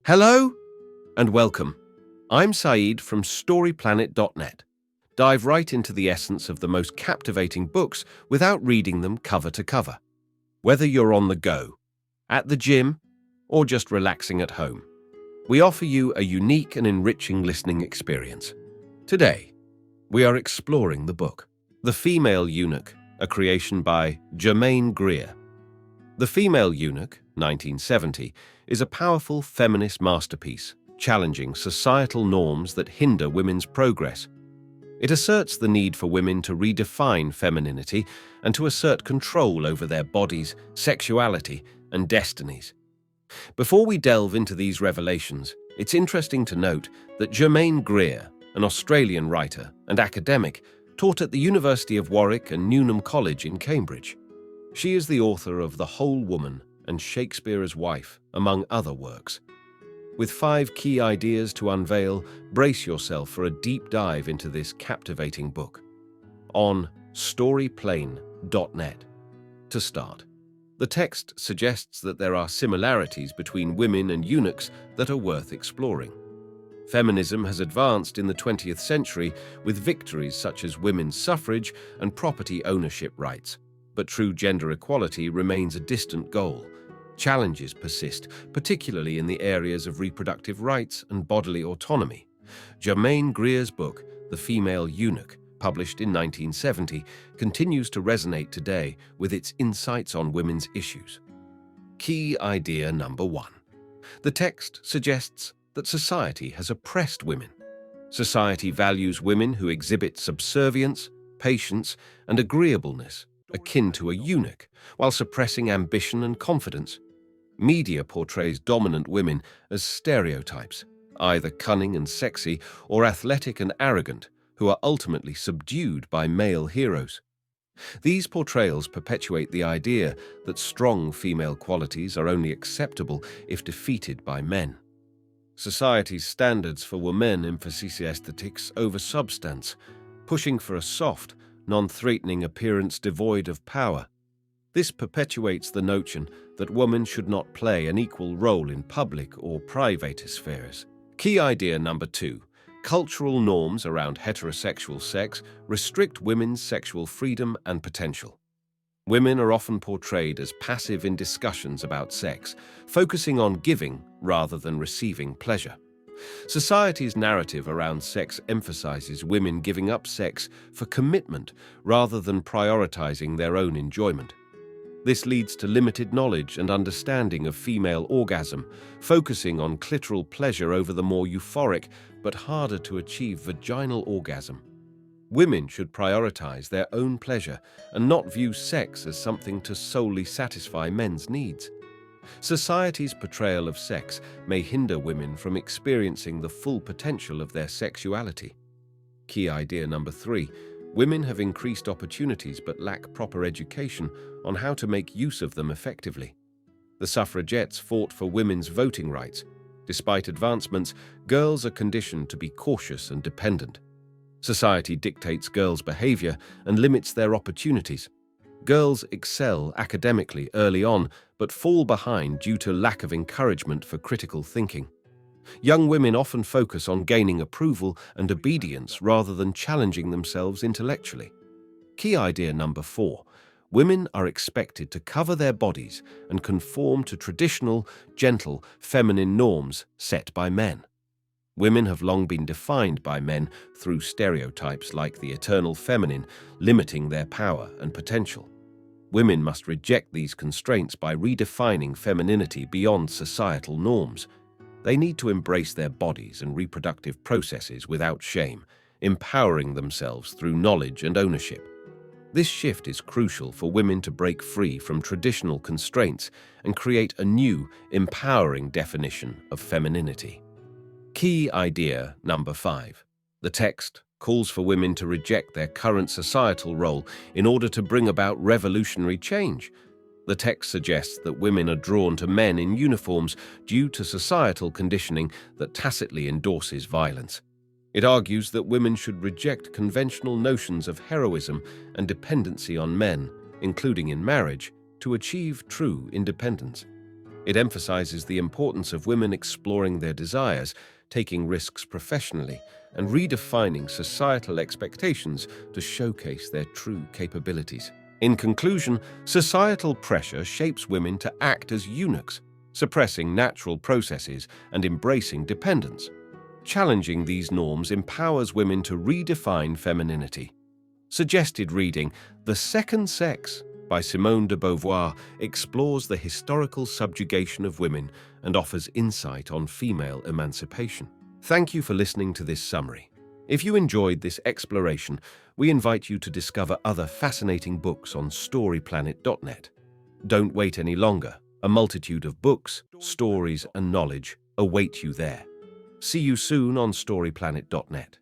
Hello and welcome. I'm Saeed from StoryPlanet.net. Dive right into the essence of the most captivating books without reading them cover to cover. Whether you're on the go, at the gym, or just relaxing at home, we offer you a unique and enriching listening experience. Today, we are exploring the book, The Female Eunuch, a creation by Germaine Greer. The Female Eunuch, 1970, is a powerful feminist masterpiece, challenging societal norms that hinder women's progress. It asserts the need for women to redefine femininity and to assert control over their bodies, sexuality, and destinies. Before we delve into these revelations, it's interesting to note that Germaine Greer, an Australian writer and academic, taught at the University of Warwick and Newnham College in Cambridge. She is the author of The Whole Woman and Shakespeare's Wife, among other works. With 5 key ideas to unveil, brace yourself for a deep dive into this captivating book. On StoryPlanet.net. To start, the text suggests that there are similarities between women and eunuchs that are worth exploring. Feminism has advanced in the 20th century with victories such as women's suffrage and property ownership rights, but true gender equality remains a distant goal. Challenges persist, particularly in the areas of reproductive rights and bodily autonomy. Germaine Greer's book, The Female Eunuch, published in 1970, continues to resonate today with its insights on women's issues. Key idea number 1. The text suggests that society has oppressed women. Society values women who exhibit subservience, patience, and agreeableness, akin to a eunuch, while suppressing ambition and confidence. Media portrays dominant women as stereotypes, either cunning and sexy or athletic and arrogant, who are ultimately subdued by male heroes. These portrayals perpetuate the idea that strong female qualities are only acceptable if defeated by men. Society's standards for women emphasize aesthetics over substance, pushing for a soft, non-threatening appearance devoid of power. This perpetuates the notion that women should not play an equal role in public or private spheres. Key idea number 2. Cultural norms around heterosexual sex restrict women's sexual freedom and potential. Women are often portrayed as passive in discussions about sex, focusing on giving rather than receiving pleasure. Society's narrative around sex emphasizes women giving up sex for commitment rather than prioritizing their own enjoyment. This leads to limited knowledge and understanding of female orgasm, focusing on clitoral pleasure over the more euphoric but harder to achieve vaginal orgasm. Women should prioritize their own pleasure and not view sex as something to solely satisfy men's needs. Society's portrayal of sex may hinder women from experiencing the full potential of their sexuality. Key idea number 3. Women have increased opportunities but lack proper education on how to make use of them effectively. The suffragettes fought for women's voting rights. Despite advancements, girls are conditioned to be cautious and dependent. Society dictates girls' behavior and limits their opportunities. Girls excel academically early on, but fall behind due to lack of encouragement for critical thinking. Young women often focus on gaining approval and obedience rather than challenging themselves intellectually. Key idea number 4. Women are expected to cover their bodies and conform to traditional, gentle, feminine norms set by men. Women have long been defined by men through stereotypes like the eternal feminine, limiting their power and potential. Women must reject these constraints by redefining femininity beyond societal norms. They need to embrace their bodies and reproductive processes without shame, empowering themselves through knowledge and ownership. This shift is crucial for women to break free from traditional constraints and create a new, empowering definition of femininity. Key idea number 5. The text calls for women to reject their current societal role in order to bring about revolutionary change. The text suggests that women are drawn to men in uniforms due to societal conditioning that tacitly endorses violence. It argues that women should reject conventional notions of heroism and dependency on men, including in marriage, to achieve true independence. It emphasizes the importance of women exploring their desires, taking risks professionally, and redefining societal expectations to showcase their true capabilities. In conclusion, societal pressure shapes women to act as eunuchs, suppressing natural processes and embracing dependence. Challenging these norms empowers women to redefine femininity. Suggested reading: The Second Sex by Simone de Beauvoir explores the historical subjugation of women and offers insight on female emancipation. Thank you for listening to this summary. If you enjoyed this exploration, we invite you to discover other fascinating books on storyplanet.net. Don't wait any longer. A multitude of books, stories, and knowledge await you there. See you soon on storyplanet.net.